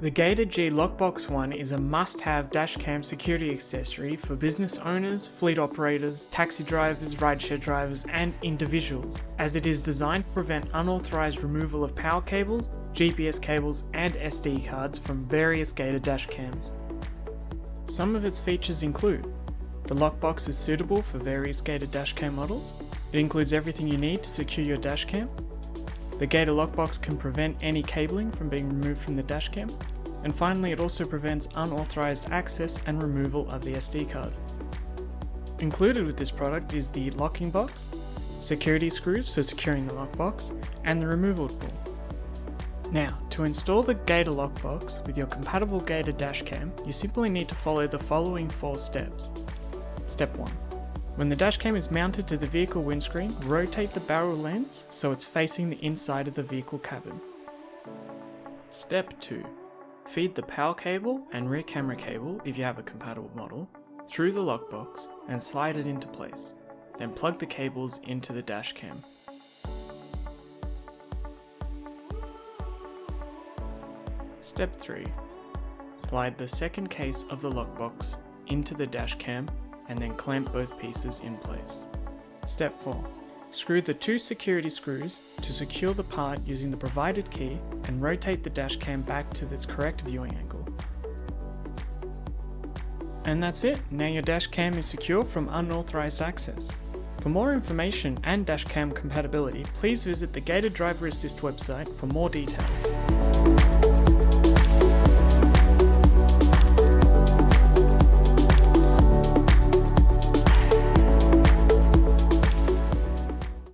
The Gator GLOKBOX1 is a must-have dashcam security accessory for business owners, fleet operators, taxi drivers, rideshare drivers, and individuals, as it is designed to prevent unauthorized removal of power cables, GPS cables, and SD cards from various Gator dash cams. Some of its features include: the lockbox is suitable for various Gator dashcam models. It includes everything you need to secure your dashcam. The Gator lockbox can prevent any cabling from being removed from the dashcam. And finally, it also prevents unauthorized access and removal of the SD card. Included with this product is the locking box, security screws for securing the lockbox, and the removal tool. Now, to install the Gator lockbox with your compatible Gator dashcam, you simply need to follow the following 4 steps. Step 1. When the dashcam is mounted to the vehicle windscreen, rotate the barrel lens so it's facing the inside of the vehicle cabin. Step 2. Feed the power cable and rear camera cable, if you have a compatible model, through the lockbox and slide it into place. Then plug the cables into the dashcam. Step 3. Slide the second case of the lockbox into the dashcam and then clamp both pieces in place. Step 4. Screw the 2 security screws to secure the part using the provided key and rotate the dashcam back to its correct viewing angle. And that's it, now your dashcam is secure from unauthorized access. For more information and dashcam compatibility, please visit the Gator Driver Assist website for more details.